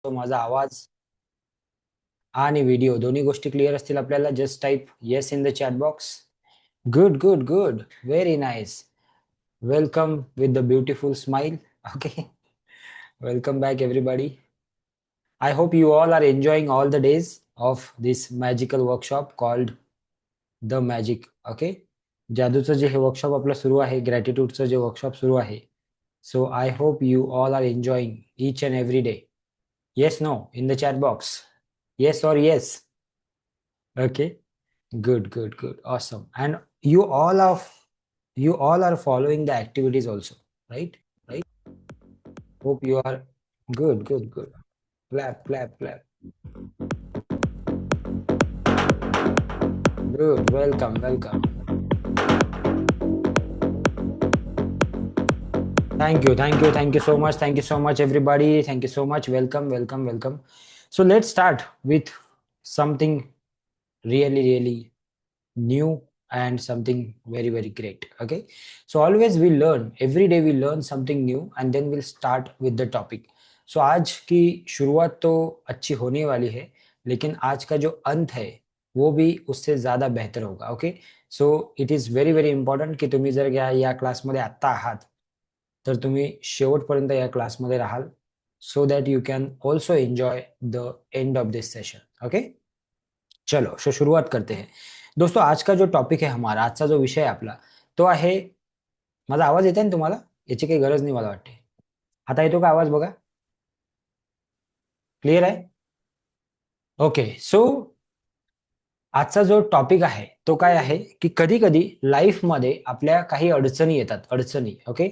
तो माझा आवाज आणि व्हिडिओ दोन्ही गोष्टी क्लिअर असतील आपल्याला just type yes in the chat box. Good good good, very nice. Welcome with the beautiful smile. Okay, welcome back everybody. I hope you all are enjoying all the days of this magical workshop called the magic. Okay, जादूचं जे हे workshop आपलं सुरू आहे, ग्रॅटिट्यूडचं जे workshop सुरू आहे. So I hope you all are enjoying each and every day. Yes, no, in the chat box. Yes or yes. Okay. Good, good, good. Awesome. And you all are you all are following the activities also, right? Right? Hope you are good, good, good. Clap, clap, clap. Good. Welcome, welcome. Thank you so much. Thank you so much, everybody. Thank you so much. Welcome, welcome, welcome. So let's start with something really, really new and something very, very great. Okay, so always we learn, every day we learn something new and then we'll start with the topic. So आज की शुरुआत तो अच्छी होने वाली है, लेकिन आज का जो अंत है वो भी उससे ज्यादा बेहतर होगा. Okay, so it is very very important की तुम्ही जर या क्लासमध्ये आत्ता आहात तर तुम्ही शेवटपर्यंत या क्लासमध्ये राहाल, so that you can also enjoy the end of this session. Okay, चलो सो शुरुआत करते हैं. दोस्तों, आज का जो टॉपिक है हमारा, आजचा जो विषय आहे आपला, तो आहे. माझा आवाज येत आहे ना तुम्हाला? याची काही गरज नाही मला वाटते. आता येतो का आवाज? बघा, क्लिअर आहे? ओके, सो आजचा जो टॉपिक आहे तो काय आहे की कधी कधी लाईफमध्ये आपल्या काही अडचणी येतात, अडचणी. ओके,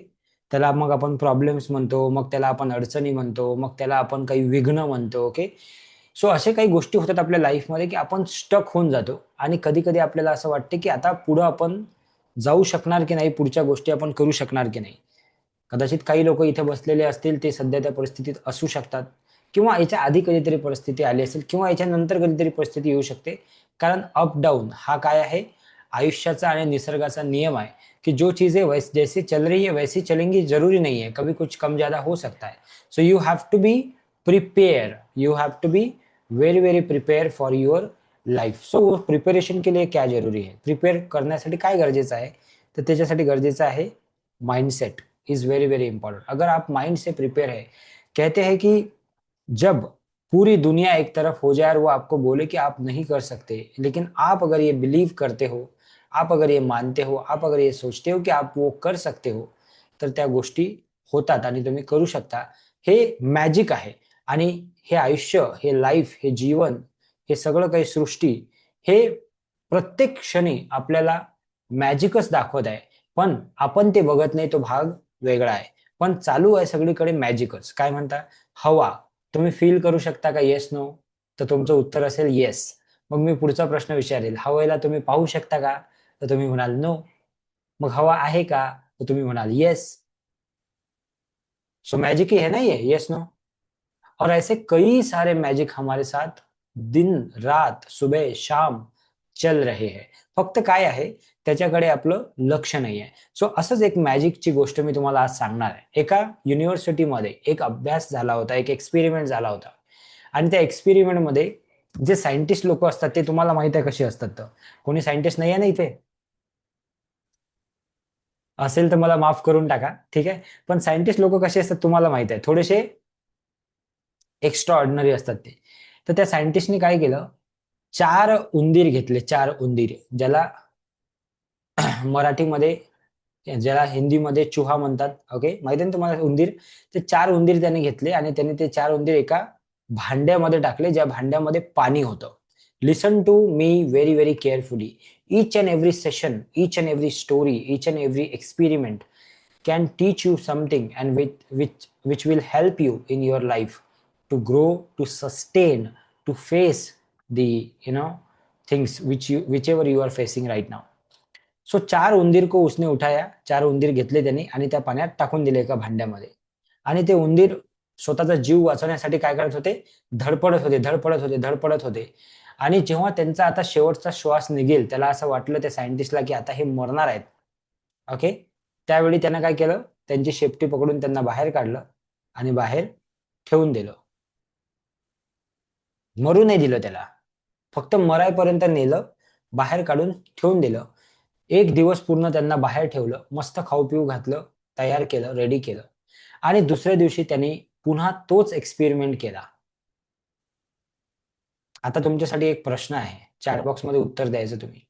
त्याला मग आपण प्रॉब्लेम्स म्हणतो, मग त्याला आपण अडचणी म्हणतो, मग त्याला आपण काही विघ्न म्हणतो. ओके, सो असे काही गोष्टी होतात आपल्या लाईफमध्ये की आपण स्टक होऊन जातो आणि कधी कधी आपल्याला असं वाटते की आता पुढं आपण जाऊ शकणार की नाही, पुढच्या गोष्टी आपण करू शकणार की नाही. कदाचित काही लोक इथे बसलेले असतील, ते सध्या त्या परिस्थितीत असू शकतात, किंवा याच्या आधी कधीतरी परिस्थिती आली असेल, किंवा याच्यानंतर कधीतरी परिस्थिती येऊ शकते. कारण अप डाऊन हा काय आहे, आयुष्याचा आणि निसर्गाचा नियम आहे की जो चीजें वैसे जैसी चल रही है वैसी चलेंगी, जरूरी नहीं है, कभी कुछ कम ज्यादा हो सकता है. So you have to be prepare, you have to be very very prepare for your life. So preparation के लिए क्या जरूरी है, प्रिपेयर करण्यासाठी काय गरजेचं आहे, तर त्याच्यासाठी गरजेचं आहे mindset is very very important. अगर आप माइंड से प्रिपेयर है, कहते हैं कि जब पूरी दुनिया एक तरफ हो जाए और वो आपको बोले कि आप नहीं कर सकते, लेकिन आप अगर ये बिलीव करते हो, आप अगर ये मानते हो, आप अगर ये सोचते हो की आप वो कर सकते हो, तर त्या गोष्टी होतात आणि तुम्ही करू शकता. हे मॅजिक आहे. आणि हे आयुष्य, हे लाईफ, हे जीवन, हे सगळं काही सृष्टी, हे प्रत्येक क्षणी आपल्याला मॅजिकच दाखवत आहे. पण आपण ते बघत नाही, तो भाग वेगळा आहे. पण चालू आहे सगळीकडे मॅजिकच. काय म्हणता? हवा. तुम्ही फील करू शकता का? Yes no? तर तुमचं उत्तर असेल येस. मग मी पुढचा प्रश्न विचारेल, हवेला तुम्ही पाहू शकता का? तर तुम्ही म्हणाल नो. मग हवा आहे का? तर तुम्ही म्हणाल येस. सो मैजिक ही है ना ये, यस नो? और ऐसे कई सारे मैजिक हमारे साथ दिन रात सुबह शाम चल रहे हैं. फक्त काय आहे, त्याच्याकडे आपलं लक्ष नाही आहे. सो असंच एक मॅजिकची गोष्ट मी तुम्हाला आज सांगणार आहे. एका युनिव्हर्सिटीमध्ये एक अभ्यास झाला होता, एक एक्सपेरिमेंट झाला होता. आणि त्या एक्सपेरिमेंटमध्ये जे सायंटिस्ट लोक असतात ते तुम्हाला माहित आहे कसे असतात. तर कोणी सायंटिस्ट नाही आहे ना इथे? असेल तर मला माफ करून टाका, ठीक आहे. पण सायंटिस्ट लोक कसे असतात तुम्हाला माहित आहे, थोडेसे एक्स्ट्रा ऑर्डिनरी असतात ते. तर त्या सायंटिस्टने काय केलं, 4 उंदीर घेतले, 4 उंदीर, ज्याला मराठीमध्ये, ज्याला हिंदीमध्ये चुहा म्हणतात. ओके, माहिती आहे ना तुम्हाला उंदीर? ते 4 उंदीर त्याने घेतले आणि त्याने ते 4 उंदीर एका भांड्यामध्ये टाकले, ज्या भांड्यामध्ये पाणी होतं. Listen to me very very carefully. Each and every session, each and every story, each and every experiment can teach you something, and which will help you in your life to grow, to sustain, to face the things whichever you are facing right now. So 4 उंदीर को उसने उठाया, 4 उंदीर घेतले त्यांनी आणि त्या पाण्यात टाकून दिले एका भांड्यामध्ये. आणि ते उंदीर स्वतःचा जीव वाचवण्यासाठी काय करत होते, धडपडत होते, धडपडत होते, धडपडत होते. आणि जेव्हा त्यांचा आता शेवटचा श्वास निघेल, त्याला असं वाटलं त्या सायंटिस्टला की आता हे मरणार आहेत. ओके, त्यावेळी त्यानं काय केलं, त्यांची शेपटी पकडून त्यांना बाहेर काढलं आणि बाहेर ठेवून दिलं. मरू नाही दिलं त्याला, फक्त मरायपर्यंत नेलं, बाहेर काढून ठेवून दिलं. एक दिवस पूर्ण त्यांना बाहेर ठेवलं, मस्त खाऊ पिऊ घातलं, तयार केलं, रेडी केलं. आणि दुसऱ्या दिवशी त्यांनी पुन्हा तोच एक्सपेरिमेंट केला. आता तुमच्यासाठी एक प्रश्न आहे, चॅट बॉक्स मध्ये उत्तर द्यायचं तुम्ही.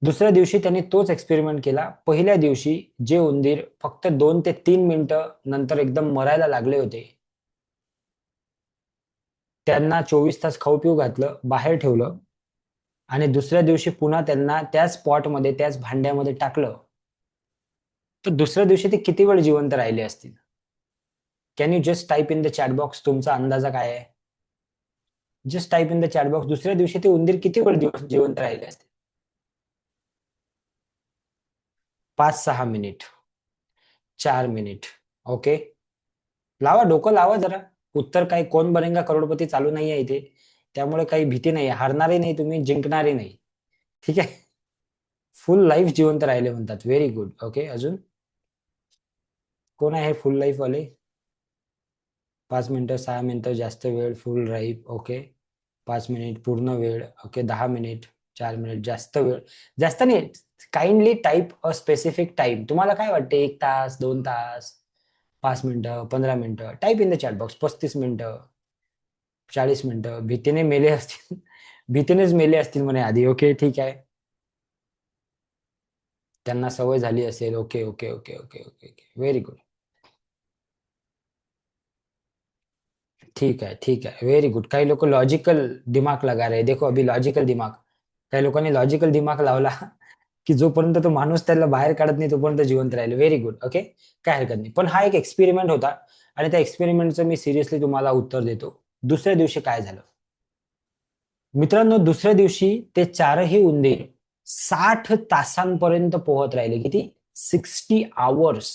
दुसऱ्या दिवशी त्यांनी तोच एक्सपेरिमेंट केला. पहिल्या दिवशी जे उंदीर फक्त 2 ते 3 मिनिटं नंतर एकदम मरायला लागले होते, त्यांना 24 तास खाऊ पिऊ घातलं, बाहेर ठेवलं, आणि दुसऱ्या दिवशी पुन्हा त्यांना त्याच पॉटमध्ये, त्याच भांड्यामध्ये टाकलं, तर दुसऱ्या दिवशी ते किती वेळ जिवंत राहिले असतील? Can you just type in the chat box, तुमचा अंदाजा काय आहे? Just type in the chat box, दुसऱ्या दिवशी ते उंदीर किती वेळ जिवंत राहिले असतील? 5-6 मिनिट, 4 मिनिट. ओके, लावा, डोकं लावा जरा. उत्तर काय कोण बनेगा करोडपती चालू नाहीये इथे, त्यामुळे काही भीती नाही, हारणारही नाही तुम्ही, जिंकणारही नाही. ठीक आहे, फुल लाईफ जिवंत राहिले म्हणतात. Very good. ओके, अजून कोण आहे फुल लाईफ वाले? 5 मिनिटं, 6 मिनिटं, जास्त वेळ, फुल लाईफ. ओके, 5 मिनिट, पूर्ण वेळ. ओके, 10 मिनिट, 4 मिनिट, जास्त वेळ. जास्त नाही, kindly type a specific time. तुम्हाला काय वाटते, 1 तास, 2 तास, 5 मिनिटं, 15 मिनिटं? Type in the chat box. 35 मिनिटं, 40 मिनिटं. भीतीने मेले असतील, भीतीनेच मेले असतील म्हणे आधी. ओके, ठीक आहे, त्यांना सवय झाली असेल. Okay okay okay okay okay okay, very good. ठीक है, ठीक है, वेरी गुड. काही लोक लॉजिकल दिमाग लगा रहे, देखो अभी लॉजिकल दिमाग. काही लोकांनी लॉजिकल दिमाग लावला की जोपर्यंत तो माणूस त्याला बाहेर काढत नाही तोपर्यंत जिवंत राहिले. Very good. ओके, काय हरकत नाही. पण हा एक एक्सपेरिमेंट होता, आणि त्या एक्सपेरिमेंटचं मी सिरियसली तुम्हाला उत्तर देतो. दुसऱ्या दिवशी काय झालं मित्रांनो? दुसऱ्या दिवशी ते चारही उंदीर 60 तासांपर्यंत पोहत राहिले. किती? 60 आवर्स.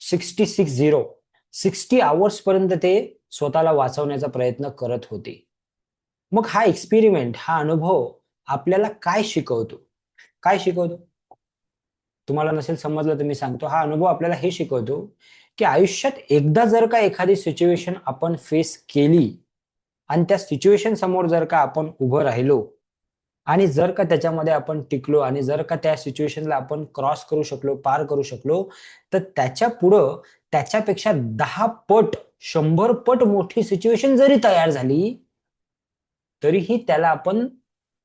60 पर्यंत ते स्वतःला वाचवण्याचा प्रयत्न करत होते. मग हा एक्सपेरिमेंट, हा अनुभव आपल्याला काय शिकवतो? काय शिकवतो? तुम्हाला नसेल समजलं तर मी सांगतो. हा अनुभव आपल्याला हे शिकवतो की आयुष्यात एकदा जर का एखादी सिच्युएशन आपण फेस केली, आणि त्या सिच्युएशन समोर जर का आपण उभं राहिलो, आणि जर का त्याच्यामध्ये आपण टिकलो, आणि जर का त्या सिच्युएशनला आपण क्रॉस करू शकलो, पार करू शकलो, तर त्याच्या पुढं त्याच्यापेक्षा 10 पट, 100 पट मोठी सिच्युएशन जरी तयार झाली, तरीही त्याला आपण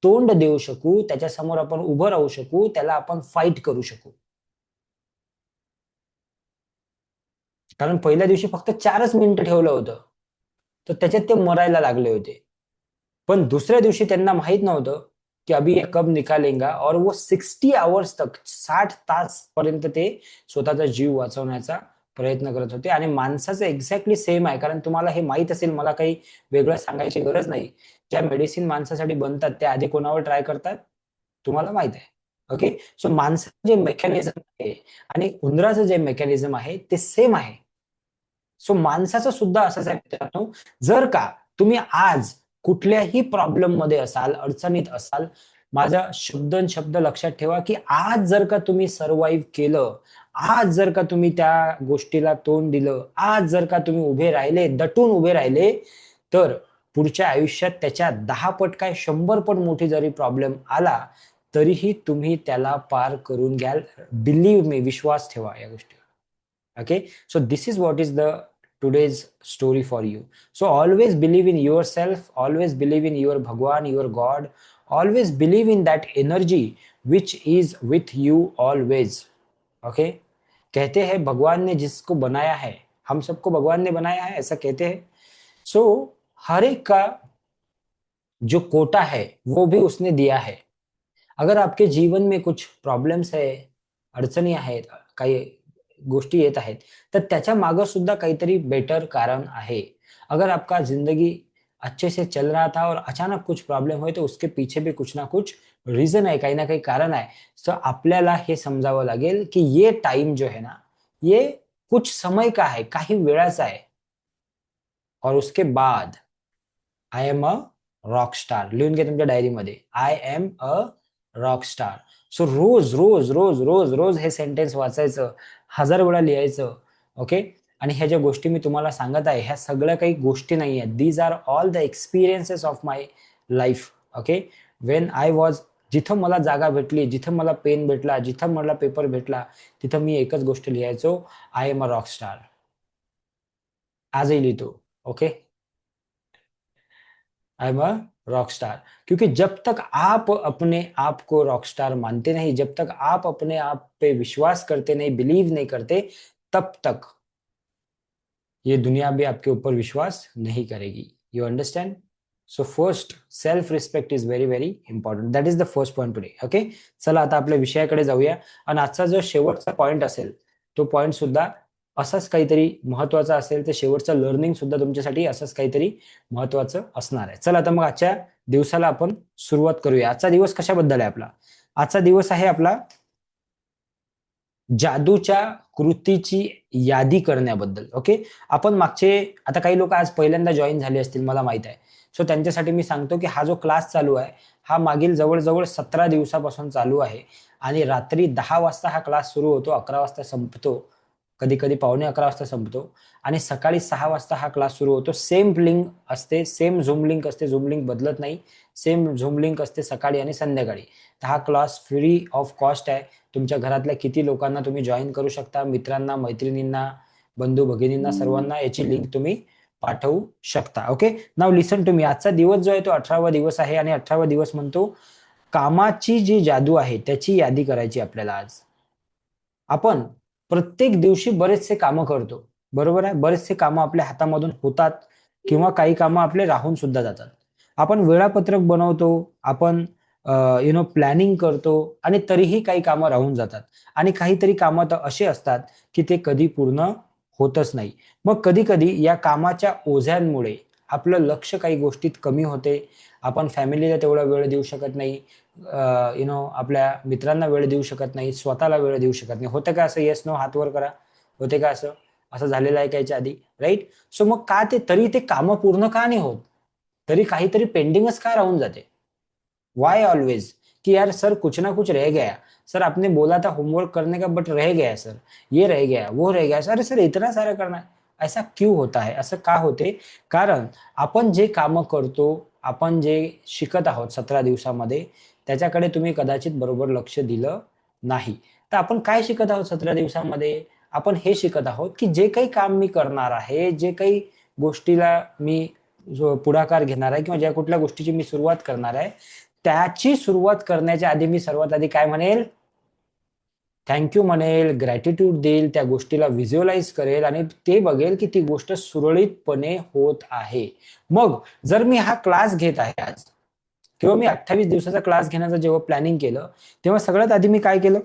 तोंड देऊ शकू, त्याच्यासमोर आपण उभं राहू शकू, त्याला आपण फाईट करू शकू. कारण पहिल्या दिवशी फक्त 4च मिनिटं ठेवलं होतं, तर त्याच्यात ते मरायला लागले होते. पण दुसऱ्या दिवशी त्यांना माहित नव्हतं की अभी ये कब निकालेगा, और वो 60 आवर्स तक, 60 तास पर्यंत ते स्वतःचा जीव वाचवण्याचा प्रयत्न करत होते. आणि माणसाचं एक्झॅक्टली सेम आहे, कारण तुम्हाला हे माहित असेल, मला काही वेगळं सांगायची गरज नाही. ज्या मेडिसिन माणसासाठी बनतात त्या आधी कोणावर ट्राय करतात, तुम्हाला माहित आहे. ओके, सो माणसाचं जे मेकॅनिझम आहे आणि उंदराचं जे मेकॅनिझम आहे ते सेम आहे. सो माणसाचं सुद्धा असंच आहे मित्रांनो. जर का तुम्ही आज कुठल्याही प्रॉब्लेम मध्ये असाल, अडचणीत असाल, माझा शब्द लक्षात ठेवा की आज जर का तुम्ही सर्व्हाइव्ह केलं, आज जर का तुम्ही त्या गोष्टीला तोंड दिलं, आज जर का तुम्ही उभे राहिले, दटून उभे राहिले, तर पुढच्या आयुष्यात त्याच्या 10 पट काय 100 पट मोठी जरी प्रॉब्लेम आला, तरीही तुम्ही त्याला पार करून घ्याल. बिलीव्ह मी, विश्वास ठेवा या गोष्टीवर. Okay, so this is what is the today's story for you. So always believe in yourself, always believe in your Bhagwan, your God, always believe in that energy which is with you always. Okay, कहते हैं भगवान ने जिसको बनाया है, हम सबको भगवान ने बनाया है, ऐसा कहते हैं. सो हर एक का जो कोटा है वो भी उसने दिया है. अगर आपके जीवन में कुछ प्रॉब्लेम्स आहे, अडचणी आहेत, काही गोष्टी येत आहेत, तर त्याच्या मागे सुद्धा काहीतरी बेटर कारण आहे. अगर आपका जिंदगी अच्छे से चल रहा था और अचानक कुछ प्रॉब्लम हुए, तो उसके पीछे भी कुछ ना कुछ रीजन आहे, काही ना काही कारण आहे. सो आपल्याला हे समजावं लागेल की ये टाइम जो है ना, ये कुछ समय का है, काही वेळाचा आहे. और उसके बाद I am a rock star. लिहून घ्या तुमच्या डायरीमध्ये, I am a rock star. So रोज रोज रोज रोज रोज हे सेंटेन्स वाचायचं, 1000 वेळा लिहायचं. ओके, आणि ह्या ज्या गोष्टी मी तुम्हाला सांगत आहे ह्या सगळ्या काही गोष्टी नाही आहेत. These are all the experiences of my life. Okay, when I was, जिथं मला जागा भेटली, जिथं मला पेन भेटला, जिथं मला पेपर भेटला, तिथं मी एकच गोष्ट लिहायचो, I am a rock star. आजही लिहितो. Okay, I am a rock star. क्योंकि जब तक आप अपने आप को रॉक स्टार मानते नहीं, जब तक आप अपने आप पे विश्वास करते नहीं, बिलीव नहीं करते, तब तक ये दुनिया भी आपके ऊपर विश्वास नहीं करेगी. You understand? So first, self respect is very very important. That is the first point today. Okay, चला आता आपल्या विषयाकडे जाऊया. आणि आजचा जो शेवटचा पॉईंट असेल तो पॉईंट सुद्धा असाच काहीतरी महत्वाचा असेल. तर शेवटचं लर्निंग सुद्धा तुमच्यासाठी असंच काहीतरी महत्वाचं असणार आहे. चला आता मग आजच्या दिवसाला आपण सुरुवात करूया. आजचा दिवस कशाबद्दल आहे आपला? आजचा दिवस आहे आपला जादूच्या कृतीची यादी करण्याबद्दल. ओके, आपण मागचे, आता काही लोक आज पहिल्यांदा जॉईन झाले असतील मला माहित आहे. सो त्यांच्यासाठी मी सांगतो की हा जो क्लास चालू आहे हा मागील जवळजवळ 17 दिवसापासून चालू आहे. आणि रात्री 10 वाजता हा क्लास सुरू होतो, 11 वाजता संपतो, कधी कधी पावणे 11 वाजता संपतो. आणि सकाळी 6 वाजता हा क्लास सुरू होतो. सेम लिंक असते, सेम झूम लिंक असते, झूम लिंक बदलत नाही. सेम झूम लिंक असते सकाळी आणि संध्याकाळी. तर हा क्लास फ्री ऑफ कॉस्ट आहे. तुमच्या घरातल्या किती लोकांना तुम्ही जॉईन करू शकता, मित्रांना, मैत्रिणींना, बंधू भगिनींना, सर्वांना याची लिंक तुम्ही पाठवू शकता. Okay, now listen to me. आजचा दिवस जो आहे तो 18वा दिवस आहे. आणि 18वा दिवस म्हणतो कामाची जी जादू आहे त्याची यादी करायची आपल्याला आज. आपण प्रत्येक दिवशी बरेचसे कामं करतो, बरोबर आहे. बरेचसे कामं आपल्या हातामधून होतात किंवा काही कामं आपले राहून सुद्धा जातात. आपण वेळापत्रक बनवतो, आपण प्लॅनिंग करतो, आणि तरीही काही कामं राहून जातात. आणि काहीतरी कामं तर असे असतात की ते कधी पूर्ण होतच नाही. मग कधी कधी या कामाच्या ओझ्यांमुळे आपलं लक्ष काही गोष्टीत कमी होते. आपण फॅमिलीला तेवढा वेळ देऊ शकत नाही, आपल्या मित्रांना वेळ देऊ शकत नाही, स्वतःला वेळ देऊ शकत नाही. होतं का असं? येस नो, हात वर करा. होते का असं? असं झालेलं आहे का याच्या आधी? राईट. सो मग का ते तरी ते कामं पूर्ण का नाही होत? तरी काहीतरी पेंडिंगच का राहून जाते? Why always? कि यार सर कुछ ना कुछ रह गया, सर आपने बोला था होमवर्क करने का बट रह गया सर, ये रह गया, वो रह गया, अरे सर इतना सारा करना है. ऐसा क्यों होता है? असं का होते? कारण आपण जे कामं करतो, आपण जे शिकत आहोत 17 दिवसामध्ये, त्याच्याकडे तुम्ही कदाचित बरोबर लक्ष दिलं नाही. तर आपण काय शिकत आहोत 17 दिवसामध्ये? आपण हे शिकत आहोत की जे काही काम मी करणार आहे, जे काही गोष्टीला मी जो पुढाकार घेणार आहे किंवा ज्या कुठल्या गोष्टीची मी सुरुवात करणार आहे, त्याची सुरुवात करण्याच्या आधी मी सर्वात आधी काय म्हणेल? थँक्यू म्हणेल, ग्रॅटिट्यूड देईल, त्या गोष्टीला व्हिज्युअलाइज करेल आणि ते बघेल की ती गोष्ट सुरळीतपणे होत आहे. मग जर मी हा क्लास घेत आहे आज, किंवा मी 28 दिवसाचा क्लास घेण्याचं जेव्हा प्लॅनिंग केलं, तेव्हा सगळ्यात आधी मी काय केलं?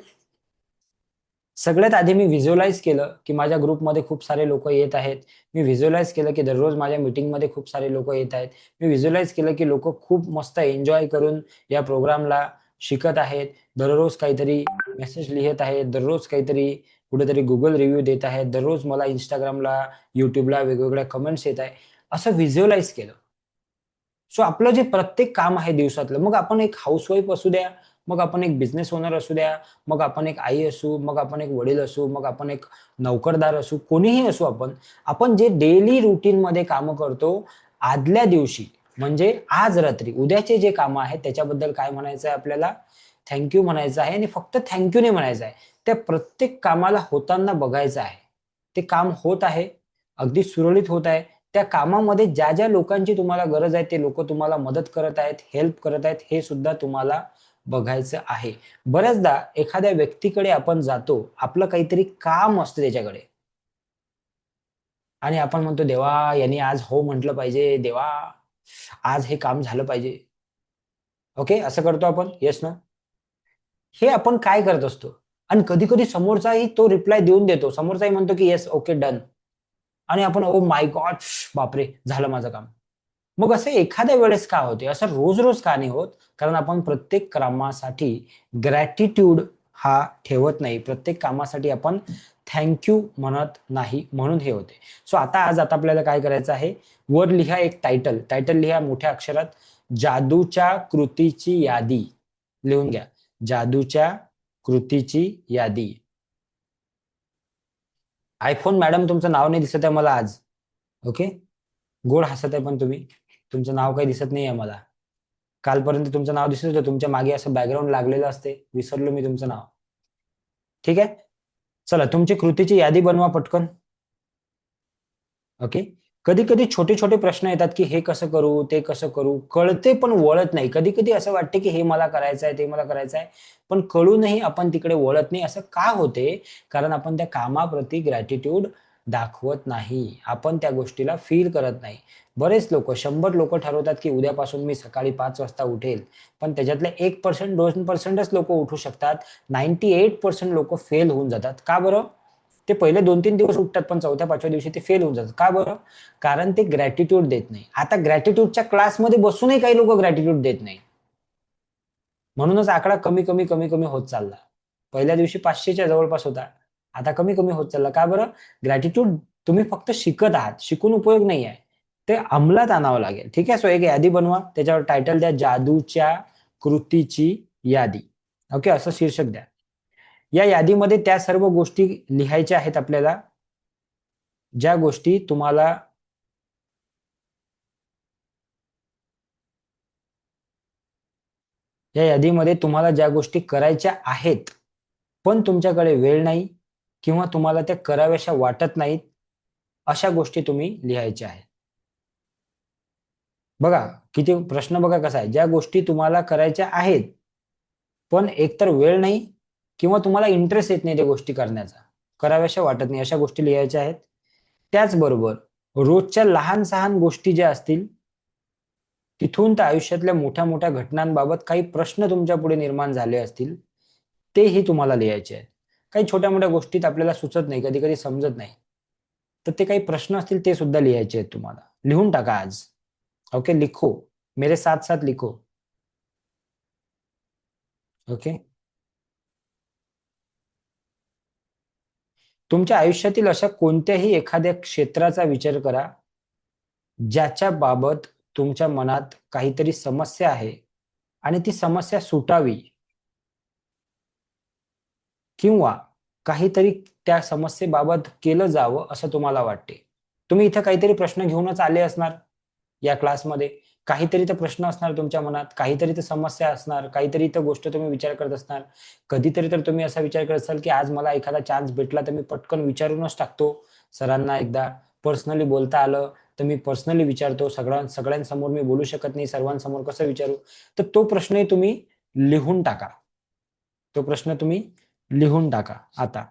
सगळ्यात आधी मी व्हिज्युअलाइज केलं की माझ्या ग्रुपमध्ये खूप सारे लोक येत आहेत. मी व्हिज्युअलाइज केलं की दररोज माझ्या मीटिंगमध्ये खूप सारे लोक येत आहेत. मी व्हिज्युअलाइज केलं की लोक खूप मस्त एन्जॉय करून या प्रोग्रामला शिकत आहेत. दररोज काहीतरी मेसेज लिहित आहेत, दररोज काहीतरी कुठेतरी गुगल रिव्ह्यू देत आहेत, दररोज मला इंस्टाग्रामला, युट्यूबला वेगवेगळ्या कमेंट्स येत आहे. असं व्हिज्युअलाइज केलं. सो आपलं जे प्रत्येक काम आहे दिवसातलं, मग आपण एक हाऊसवाईफ असू द्या, मग आपण एक बिझनेस ओनर असू द्या, मग आपण एक आई असू, मग आपण एक वडील असू, मग आपण एक नोकरदार असू, कोणीही असू आपण, आपण जे डेली रुटीनमध्ये कामं करतो, आदल्या दिवशी म्हणजे आज रात्री उद्याचे जे कामं आहेत त्याच्याबद्दल काय म्हणायचं आहे आपल्याला? थँक्यू म्हणायचं आहे. आणि फक्त थँक्यू नाही म्हणायचं आहे, त्या प्रत्येक कामाला होताना बघायचं आहे. ते काम होत आहे, अगदी सुरळीत होत आहे. त्या कामामध्ये ज्या ज्या लोकांची तुम्हाला गरज आहे ते लोक तुम्हाला मदत करत आहेत, हेल्प करत आहेत, हे सुद्धा तुम्हाला बघायचं आहे. बऱ्याचदा एखाद्या व्यक्तीकडे आपण जातो, आपलं काहीतरी काम असतं त्याच्याकडे, आणि आपण म्हणतो देवा यांनी आज हो म्हटलं पाहिजे, देवा आज हे काम झालं पाहिजे. ओके, असं करतो आपण, येस ना? हे आपण काय करत असतो? आणि कधी कधी समोरचाही तो रिप्लाय देऊन देतो, समोरचाही म्हणतो की येस, ओके, डन. आणि आपण ओ माय गॉड, बापरे, झालं माझं काम. मग असं एखाद्या वेळेस का होते? असं रोज-रोज का नाही होत? कारण आपण प्रत्येक कामासाठी ग्रॅटिट्यूड हा ठेवत नाही. प्रत्येक कामासाठी आपण थँक यू म्हणत नाही, म्हणून हे होते. सो आता आपल्याला काय करायचं आहे? वर लिहा एक टायटल. टायटल लिहा मोठ्या अक्षरात, जादूच्या कृतीची यादी. लिहून घ्या. जादूच्या कृतीची यादी. आयफोन मॅडम तुमचं नाव नाही दिसत आहे मला आज. ओके. गोड हसत आहे पण तुम्ही, तुमचं नाव काही दिसत नाही आहे मला. कालपर्यंत तुमचं नाव दिसत होतं, तुमच्या मागे असं बॅकग्राऊंड लागलेलं असते, विसरलो मी तुमचं नाव. ठीक आहे. चला तुमची कृतीची यादी बनवा पटकन. ओके. कधी कधी छोटे छोटे प्रश्न येतात की हे कसं करू ते कसं करू, कळते पण वळत नाही. कधी कधी असं वाटते की हे मला करायचं आहे ते मला करायचं आहे, पण कळूनही आपण तिकडे वळत नाही. असं का होते? कारण आपण त्या कामाप्रती ग्रॅटिट्यूड दाखवत नाही, आपण त्या गोष्टीला फील करत नाही. बरेच लोक, 100 लोक ठरवतात की उद्यापासून मी सकाळी 5 वाजता उठेल, पण त्याच्यातले 1% 2%च लोक उठू शकतात. 98% लोक फेल होऊन जातात. का बरं? ते पहिले 2-3 दिवस उठतात, पण 4थ्या-5व्या दिवशी ते फेल होऊन जातात. का बरं? कारण ते ग्रॅटिट्यूड देत नाही. आता ग्रॅटिट्यूडच्या क्लासमध्ये बसूनही काही लोक ग्रॅटिट्यूड देत नाही. म्हणूनच आकडा कमी कमी कमी कमी होत चालला. पहिल्या दिवशी 500च्या जवळपास होता, आता कमी कमी होत चालला. का बरं? ग्रॅटिट्यूड तुम्ही फक्त शिकत आहात, शिकून उपयोग नाही आहे, ते अंमलात आणावं लागेल. ठीक आहे. सो एक यादी बनवा, त्याच्यावर टायटल द्या जादूच्या कृतीची यादी. ओके, असं शीर्षक द्या. या यादीमध्ये त्या सर्व गोष्टी लिहायच्या आहेत आपल्याला, ज्या गोष्टी तुम्हाला या यादीमध्ये तुम्हाला ज्या गोष्टी करायच्या आहेत, पण तुमच्याकडे वेळ नाही किंवा तुम्हाला त्या कराव्याशा वाटत नाहीत, अशा गोष्टी तुम्ही लिहायच्या आहेत. बघा किती प्रश्न, बघा कसा आहे. ज्या गोष्टी तुम्हाला करायच्या आहेत, पण एकतर वेळ नाही किंवा तुम्हाला इंटरेस्ट येत नाही त्या गोष्टी करण्याचा, कराव्याशा वाटत नाही, अशा गोष्टी लिहायच्या आहेत. त्याचबरोबर रोजच्या लहान-सहान गोष्टी ज्या असतील, तिथून तर आयुष्यातल्या मोठ्या-मोठ्या घटनांबाबत काही प्रश्न तुमच्या पुढे निर्माण झाले असतील, तेही तुम्हाला लिहायचे आहेत. काही छोट्या-मोठ्या गोष्टीत आपल्याला सुचत नाही, कधी-कधी समजत नाही, तर ते काही प्रश्न असतील ते सुद्धा लिहायचे आहेत तुम्हाला. लिहून टाका आज. ओके, लिखो. मेरे साथ-साथ लिखो. ओके. तुमच्या आयुष्यातील अशा कोणत्याही एखाद्या क्षेत्राचा विचार करा, ज्याच्या बाबत तुमच्या मनात काहीतरी समस्या आहे आणि ती समस्या सुटावी किंवा काहीतरी त्या समस्येबाबत केलं जावं असं तुम्हाला वाटते. तुम्ही इथं काहीतरी प्रश्न घेऊनच आले असणार या क्लासमध्ये. काहीतरी तर प्रश्न असणार तुमच्या मनात, काहीतरी तर समस्या असणार, काहीतरी तर गोष्ट तुम्ही विचार करत असणार. कधीतरी तर तुम्ही असा विचार करत असाल की आज मला एखादा चान्स भेटला तर मी पटकन विचारूनच टाकतो सरांना. एकदा पर्सनली बोलता आलं तर मी पर्सनली विचारतो. सगळ्यांसमोर मी बोलू शकत नाही, सर्वांसमोर कसं विचारू? तर तो प्रश्नही तुम्ही लिहून टाका. तो प्रश्न तुम्ही लिहून टाका आता.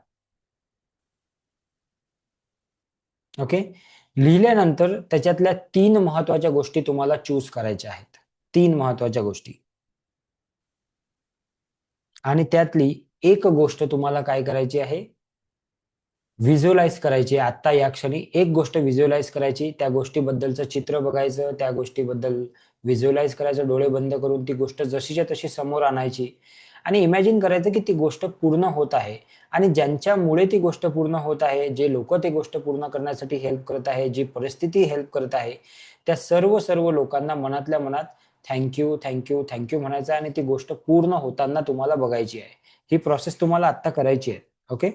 ओके. लिहिल्यानंतर त्याच्यातल्या 3 महत्वाच्या गोष्टी तुम्हाला चूज करायच्या आहेत. 3 महत्वाच्या गोष्टी. आणि त्यातली एक गोष्ट तुम्हाला काय करायची आहे? व्हिज्युअलाइज करायची. आता या क्षणी एक गोष्ट व्हिज्युअलाइज करायची. त्या गोष्टीबद्दलचं चित्र बघायचं, त्या गोष्टीबद्दल व्हिज्युअलाइज करायचं, डोळे बंद करून ती गोष्ट जशीच्या तशी समोर आणायची आणि इमॅजिन करायचं की ती गोष्ट पूर्ण होत आहे आणि ज्यांच्यामुळे ती गोष्ट पूर्ण होत आहे, जे लोकं ती गोष्ट पूर्ण करण्यासाठी हेल्प करत आहे, जी परिस्थिती हेल्प करत आहे, त्या सर्व लोकांना मनातल्या मनात thank you, thank you, thank you म्हणायचं आणि ती गोष्ट पूर्ण होताना तुम्हाला बघायची आहे. ही प्रोसेस तुम्हाला आत्ता करायची आहे. ओके.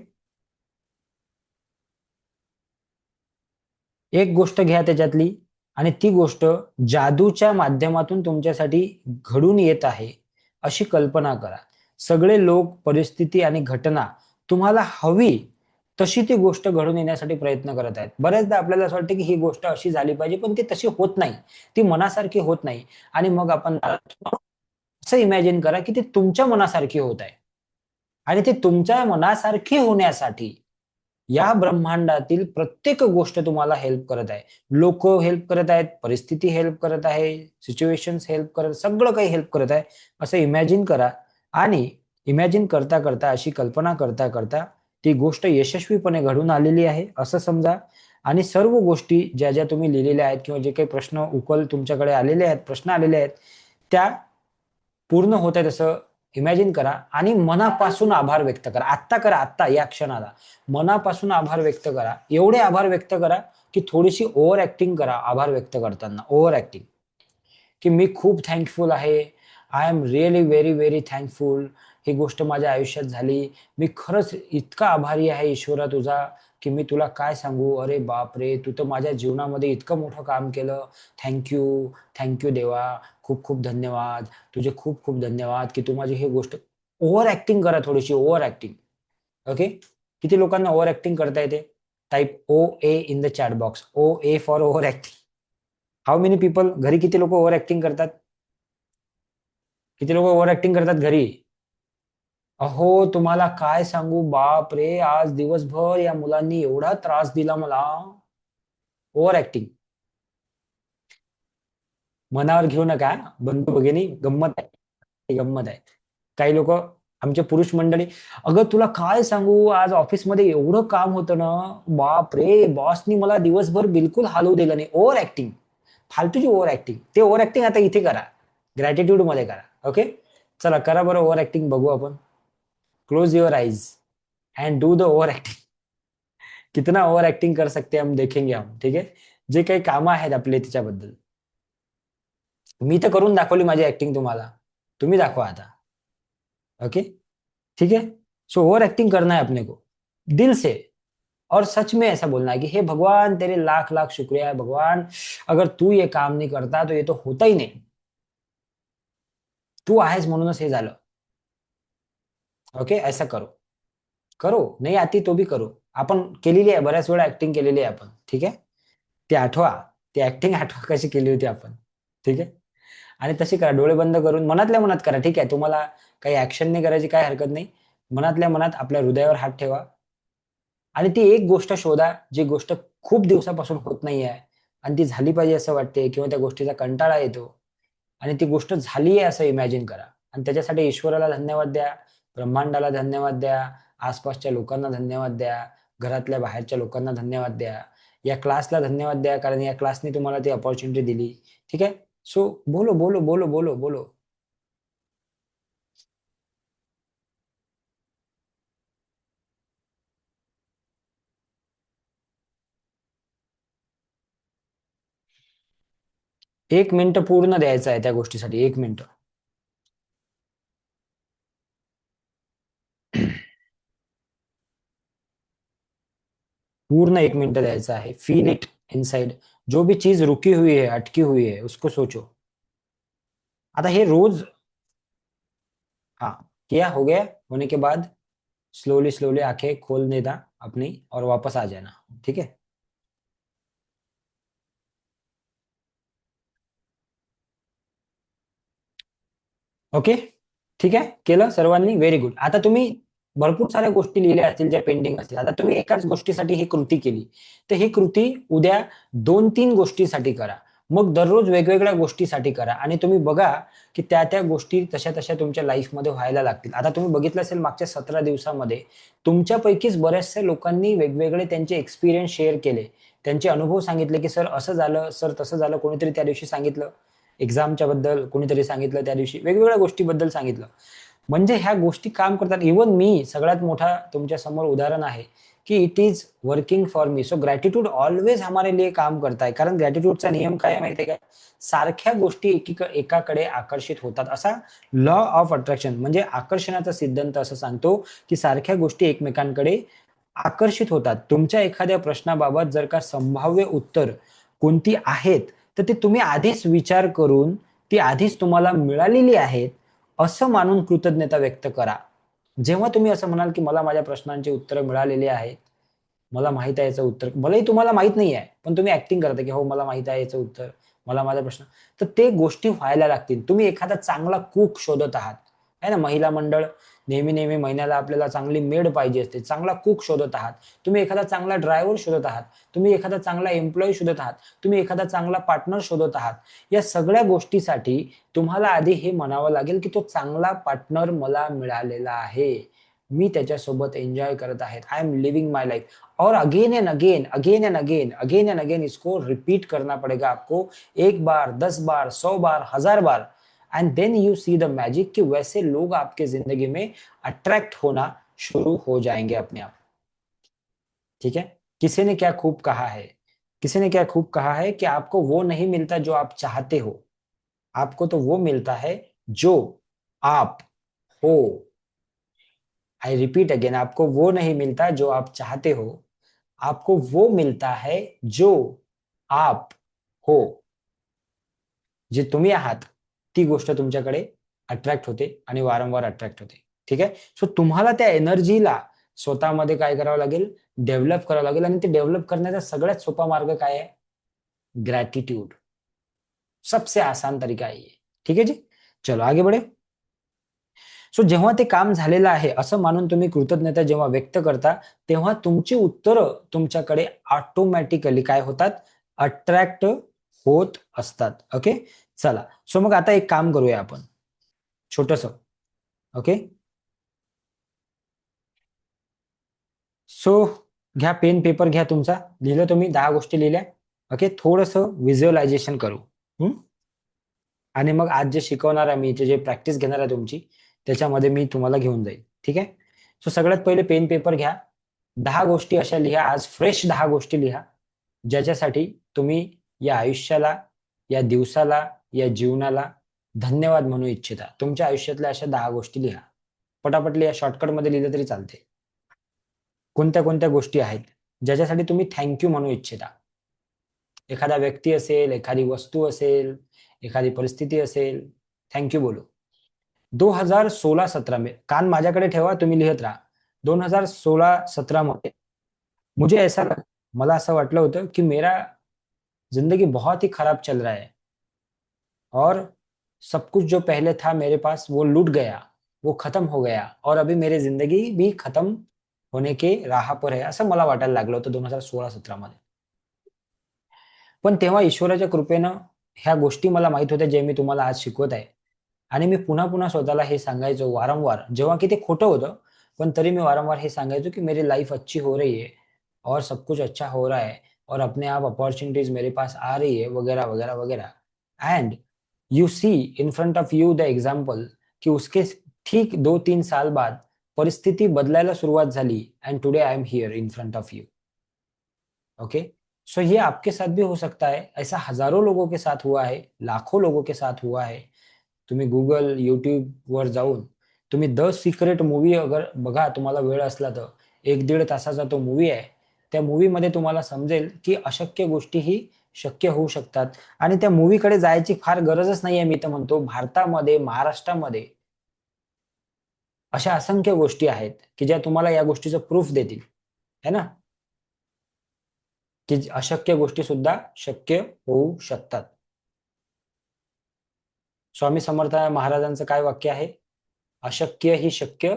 एक गोष्ट घ्या त्याच्यातली आणि ती गोष्ट जादूच्या माध्यमातून तुमच्यासाठी घडून येत आहे, अशी कल्पना करा. सगळे लोक, परिस्थिती आणि घटना तुम्हाला हवी तशी ती गोष्ट घडून येण्यासाठी प्रयत्न करत आहेत. बऱ्याचदा आपल्याला असं वाटतं की ही गोष्ट अशी झाली पाहिजे, पण ती तशी होत नाही. ती मनासारखी होत नाही आणि मग आपण असं इमॅजिन करा की ती तुमच्या मनासारखी होत आहे आणि ती तुमच्या मनासारखी होण्यासाठी या ब्रह्मांडातील प्रत्येक गोष्ट तुम्हाला हेल्प करत आहे. लोक हेल्प करत आहेत, परिस्थिती हेल्प करत आहे, सिच्युएशन्स हेल्प करत, सगळं काही हेल्प करत आहे, असं इमॅजिन करा. आणि इमॅजिन करता करता, अशी कल्पना करता करता ती गोष्ट यशस्वीपणे घडून आलेली आहे असं समजा. आणि सर्व गोष्टी ज्या ज्या तुम्ही लिहिलेल्या आहेत किंवा जे काही प्रश्न उकल तुमच्याकडे आलेले आहेत, प्रश्न आलेले आहेत, त्या पूर्ण होत आहे तसं इमॅजिन करा आणि मनापासून आभार व्यक्त करा. आत्ता करा, आत्ता या क्षणाला मनापासून आभार व्यक्त करा. एवढे आभार व्यक्त करा की थोडीशी ओव्हर ऍक्टिंग करा आभार व्यक्त करताना. ओव्हर ऍक्टिंग की मी खूप थँकफुल आहे, I am really very very thankful, ही गोष्ट माझ्या आयुष्यात झाली, मी खरंच इतका आभारी आहे ईश्वरा तुझा की मी तुला काय सांगू, अरे बाप रे, तू तर माझ्या जीवनामध्ये इतकं मोठं काम केलं. थँक्यू, थँक्यू देवा, खूप खूप धन्यवाद, तुझे खूप खूप धन्यवाद की तू माझी ही गोष्ट. ओव्हर ऍक्टिंग करा, थोडीशी ओव्हर ऍक्टिंग. ओके. किती लोकांना ओव्हर ऍक्टिंग करता येते? Type OA in the chat box. OA for over acting. How many people, घरी किती लोक ओव्हर ऍक्टिंग करतात? किती लोक ओव्हर ऍक्टिंग करतात घरी? अहो, तुम्हाला काय सांगू, बाप रे, आज दिवसभर या मुलांनी एवढा त्रास दिला मला. Over acting. मनावर घेऊ नका बंधू भगिनी, गंमत आहे, ही गंमत आहे. काही लोक, आमचे पुरुष मंडळी, अगं तुला काय सांगू, आज ऑफिसमध्ये एवढं काम होतं ना, बाप रे, बॉसनी मला दिवसभर बिलकुल हलवू दिलं नाही. ओव्हर ऍक्टिंग, फालतूची ओव्हर ऍक्टिंग. ते ओव्हर ऍक्टिंग आता इथे करा, ग्रॅटिट्यूड मध्ये करा. ओके. चला करा बरं ओव्हर ऍक्टिंग, बघू आपण. Close your eyes end do the over acting. कितना ओव्हर ऍक्टिंग कर सकते हम देखेंगे हम, ठीक आहे. जे काही कामं आहेत आपले त्याच्याबद्दल. मी तर करून दाखवली माझी ऍक्टिंग तुम्हाला, तुम्ही दाखवा आता. ओके. ठीक है. सो ओवर एक्टिंग करना है अपने को, दिल से, और सच में ऐसा बोलना है कि हे भगवान, तेरे लाख लाख शुक्रिया है भगवान, अगर तू ये काम नहीं करता तो ये तो होता ही नहीं. तू आहेस म्हणूनच हे झालं. ओके, ऐसा करो. करो, नाही आती तो भी करो. आपण केलेली आहे, बऱ्याच वेळा ऍक्टिंग केलेली आहे आपण, ठीक आहे. ते आठवा, ती ऍक्टिंग आठवा कशी केली होती आपण. ठीक आहे. आणि तशी करा, डोळे बंद करून मनातल्या मनात करा. ठीक आहे, तुम्हाला काही ऍक्शन नाही करायची, काय हरकत नाही. मनातल्या मनात आपल्या हृदयावर हात ठेवा आणि ती एक गोष्ट शोधा, जी गोष्ट खूप दिवसापासून होत नाहीये आणि ती झाली पाहिजे असं वाटते, किंवा त्या गोष्टीचा कंटाळा येतो आणि ती गोष्ट झाली आहे असं इमॅजिन करा. आणि त्याच्यासाठी ईश्वराला धन्यवाद द्या, ब्रह्मांडाला धन्यवाद द्या, आसपासच्या लोकांना धन्यवाद द्या, घरातल्या बाहेरच्या लोकांना धन्यवाद द्या, या क्लासला धन्यवाद द्या, कारण या क्लासने तुम्हाला ती अपॉर्च्युनिटी दिली. ठीक आहे. सो बोलो बोलो बोलो बोलो बोलो. 1 मिनिट पूर्ण द्यायचं आहे त्या गोष्टीसाठी, 1 मिनिट. पूर्ण 1 मिनिट द्यायचं आहे. Feel it inside. जो भी चीज रुकी हुई है, अटकी हुई है, उसको सोचो. आता हे रोज, हाँ, किया, हो गया, होने के बाद स्लोली स्लोली आंखें खोल देना अपनी और वापस आ जाना. ठीक है. ओके. ठीक आहे, केलं सर्वांनी, व्हेरी गुड. आता तुम्ही भरपूर साऱ्या गोष्टी लिहिल्या असतील ज्या पेंडिंग असतील. आता तुम्ही एकाच गोष्टीसाठी ही कृती केली, तर ही कृती उद्या 2-3 गोष्टीसाठी करा. मग दररोज वेगवेगळ्या गोष्टीसाठी करा आणि तुम्ही बघा की त्या त्या गोष्टी तशा तशा तुमच्या लाईफमध्ये व्हायला लागतील. आता तुम्ही बघितलं असेल मागच्या 17 दिवसामध्ये तुमच्यापैकीच बऱ्याचशा लोकांनी वेगवेगळे त्यांचे एक्सपिरियन्स शेअर केले. त्यांचे अनुभव सांगितले की सर असं झालं, सर तसं झालं. कोणीतरी त्या दिवशी सांगितलं एक्झामच्या बद्दल, कोणीतरी सांगितलं त्या दिवशी वेगवेगळ्या गोष्टीबद्दल सांगितलं. म्हणजे ह्या गोष्टी काम करतात. इव्हन मी सगळ्यात मोठा तुमच्या समोर उदाहरण आहे की it is working for me. So gratitude always हमारे लिए काम करता है. कारण ग्रॅटिट्यूडचा नियम काय आहे माहिती आहे का? सारख्या गोष्टी एकाकडे आकर्षित होतात, असा लॉ ऑफ अट्रॅक्शन म्हणजे आकर्षणाचा सिद्धांत असं सांगतो की सारख्या गोष्टी एकमेकांकडे आकर्षित होतात. तुमच्या एखाद्या प्रश्नाबाबत जर का संभाव्य उत्तर कोणती आहेत, तर ते तुम्ही आधीच विचार करून ती आधीच तुम्हाला मिळालेली आहेत असं मानून कृतज्ञता व्यक्त करा. जेव्हा तुम्ही असं म्हणाल की मला माझ्या प्रश्नांची उत्तरं मिळालेली आहेत, मला माहित आहे याचं उत्तर, भलेही तुम्हाला माहित नाही आहे, पण तुम्ही ऍक्टिंग करता की हो मला माहित आहे याचं उत्तर, मला माझा प्रश्न, तर ते गोष्टी व्हायला लागतील. तुम्ही एखादा चांगला कुक शोधत आहात, आहे ना, महिला मंडळ नेहमी नेहमी महिन्याला आपल्याला चांगली मेड पाहिजे असते, चांगला कुक शोधत आहात, तुम्ही एखादा चांगला ड्रायव्हर शोधत आहात, तुम्ही एखादा चांगला एम्प्लॉई शोधत आहात, तुम्ही एखादा चांगला पार्टनर शोधत आहात. या सगळ्या गोष्टीसाठी तुम्हाला आधी हे म्हणावं लागेल की तो चांगला पार्टनर मला मिळालेला आहे, मी त्याच्यासोबत एन्जॉय करत आहे, I am living my life. और again and again, again and again, again and again इसको रिपीट करना पड़ेगा आपको, 1 बार, 10 बार, 100 बार, 1000 बार. And then you see the magic कि वैसे लोग आपके जिंदगी में अट्रैक्ट होना शुरू हो जाएंगे अपने आप. ठीक है. किसी ने क्या खूब कहा है, किसी ने क्या खूब कहा है कि आपको वो नहीं मिलता जो आप चाहते हो, आपको तो वो मिलता है जो आप हो. आई रिपीट अगेन, आपको वो नहीं मिलता जो आप चाहते हो, आपको वो मिलता है जो आप हो, जे तुम्ही आहात ती गोष्ट तुमच्याकडे अट्रॅक्ट होते आणि वारंवार अट्रॅक्ट होते. ठीक आहे. सो तुम्हाला त्या एनर्जीला स्वतःमध्ये काय करावं लागेल, डेव्हलप करावं लागेल. आणि ते डेव्हलप करण्याचा सगळ्यात सोपा मार्ग काय आहे, ग्रॅटिट्यूड. सबसे आसान तरीका आहे. ठीक आहे जी. चलो आगे बढे. सो जेव्हा ते काम झालेलं आहे असं मानून तुम्ही कृतज्ञता जेव्हा व्यक्त करता, तेव्हा तुमची उत्तरं तुमच्याकडे ऑटोमॅटिकली काय होतात, अट्रॅक्ट होत असतात. ओके. चला, सो मग आता एक काम करूया आपण छोटस. ओके. सो घ्या पेन पेपर घ्या तुमचा, लिहिलं तुम्ही 10 गोष्टी लिहिल्या. ओके. थोडस व्हिज्युअलायझेशन करू. आणि मग आज जे शिकवणार आहे मी, जे प्रॅक्टिस घेणार आहे तुमची, त्याच्यामध्ये मी तुम्हाला घेऊन जाईल. ठीक आहे. सो सगळ्यात पहिले पेन पेपर घ्या. 10 गोष्टी अशा लिहा, आज फ्रेश 10 गोष्टी लिहा, ज्याच्यासाठी तुम्ही या आयुष्याला, या दिवसाला, या जीवनाला धन्यवाद म्हणू इच्छिता. तुमच्या आयुष्यातल्या अशा 10 गोष्टी लिहा. पटापट लिहा, शॉर्टकटमध्ये लिहिलं तरी चालते. कोणत्या कोणत्या गोष्टी आहेत ज्याच्यासाठी तुम्ही थँक्यू म्हणू इच्छिता. एखादा व्यक्ती असेल, एखादी वस्तू असेल, एखादी परिस्थिती असेल, थँक्यू बोलू. 2016-17 में, कान माझ्याकडे ठेवा, तुम्ही लिहत राहा. 2016-17 मध्ये मुझे ऐसा लगा, मला असं वाटलं होतं की मेरा जिंदगी बहुत ही खराब चल रहा है और सब कुछ जो पहले था मेरे पास वो लूट गया, वो खत्म हो गया और अभी मेरी जिंदगी भी खत्म होणे के राह पर आहे, असं मला वाटायला लागलं होतं 2016-17 मध्ये. पण तेव्हा ईश्वराच्या कृपेनं ह्या गोष्टी मला माहित होत्या, जे मी तुम्हाला आज शिकवत आहे. आणि मी पुन्हा पुन्हा स्वतःला हे सांगायचो वारंवार, जेव्हा की ते खोटं होतं, पण तरी मी वारंवार हे सांगायचो की मेरी लाइफ अच्छी हो रही है और सब कुछ अच्छा हो रहा है और अपने आप अपॉर्चुनिटीज मेरे पास आ रही है, वगैरह वगैरह वगैरह. And you see in front of you the example की उसके ठीक 2-3 साल बाद परिस्थिती बदलायला सुरुवात झाली end today I am here in front of you. Okay. So ये आपके साथ भी हो सकता है. ऐसा हजारों लोगों के साथ हुआ है, लाखों लोगों के साथ हुआ है. तुम्ही गुगल, युट्यूब वर जाऊन तुम्ही द सिक्रेट मूवी अगर बघा, तुम्हाला वेळ असला तर 1-1.5 तासाचा तो मूवी आहे. त्या मूवीमध्ये तुम्हाला समजेल की अशक्य गोष्टीही शक्य होऊ शकतात. आणि त्या मूवीकडे जायची फार गरजच नाहीये. मी तर म्हणतो भारतामध्ये, महाराष्ट्रामध्ये अशा असंख्य गोष्टी आहेत की ज्या तुम्हाला या गोष्टीचं प्रूफ देतील, है ना, की अशक्य गोष्टी सुद्धा शक्य होऊ शकतात. स्वामी समर्थ महाराजांचं काय वाक्य आहे, अशक्य ही शक्य.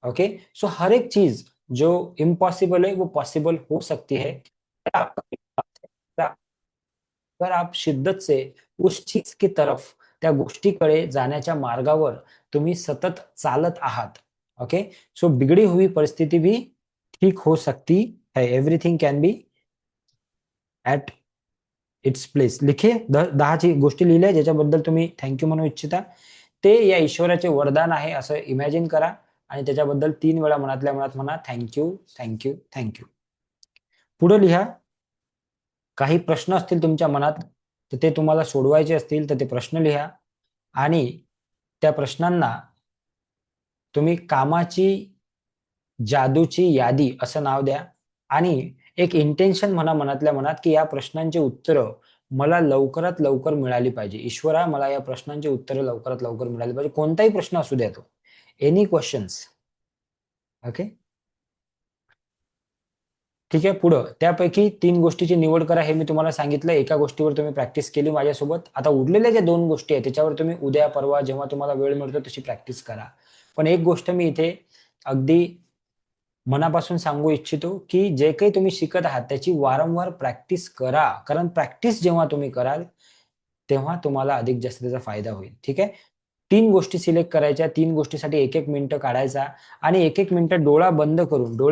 ओके. सो हर एक चीज जो इम्पॉसिबल है वो पॉसिबल हो सकती है, अगर आप शिद्दत से उस चीज की तरफ, त्या गोष्टीकडे जाण्याच्या मार्गावर तुम्ही सतत चालत आहात. ओके. सो बिगड़ी हुई परिस्थिती भी ठीक हो सकती है. Everything can be at its place. लिखे 10 गोष्टी लिहिल्या ज्याच्याबद्दल तुम्ही थँक्यू म्हणू इच्छिता. ते या ईश्वराचे वरदान आहे असं इमॅजिन करा आणि त्याच्याबद्दल 3 वेळा मनातल्या मनात म्हणा, थँक्यू, थँक्यू, थँक्यू. पुढे लिहा. काही प्रश्न असतील तुमच्या मनात, तर ते तुम्हाला सोडवायचे असतील तर ते प्रश्न लिहा. आणि त्या प्रश्नांना तुम्ही कामाची जादूची यादी असं नाव द्या. आणि एक इंटेन्शन म्हणा मनातल्या मनात की या प्रश्नांची उत्तरं मला लवकरात लवकर मिळाली पाहिजे. ईश्वरा, मला या प्रश्नांची उत्तरं लवकरात लवकर मिळाली पाहिजे. कोणताही प्रश्न असू द्या तो, एनी क्वेश्चन्स. ओके. ठीक आहे. पुढं त्यापैकी 3 गोष्टीची निवड करा. हे मी तुम्हाला सांगितलं. एका गोष्टीवर तुम्ही प्रॅक्टिस केली माझ्यासोबत. आता उरलेल्या ज्या 2 गोष्टी आहेत त्याच्यावर तुम्ही उद्या, परवा जेव्हा तुम्हाला वेळ मिळतो तशी प्रॅक्टिस करा. पण एक गोष्ट मी इथे अगदी मनापासून सांगू इच्छितो की जे काही तुम्ही शिकत आहात त्याची वारंवार प्रॅक्टिस करा. कारण प्रॅक्टिस जेव्हा तुम्ही कराल तेव्हा तुम्हाला अधिक जास्त त्याचा फायदा होईल. ठीक आहे. 3 गोष्टी सिलेक्ट करायच्या. 3 गोष्टीसाठी 1-1 मिनिटं काढायचा आणि 1-1 मिनिटं डोळे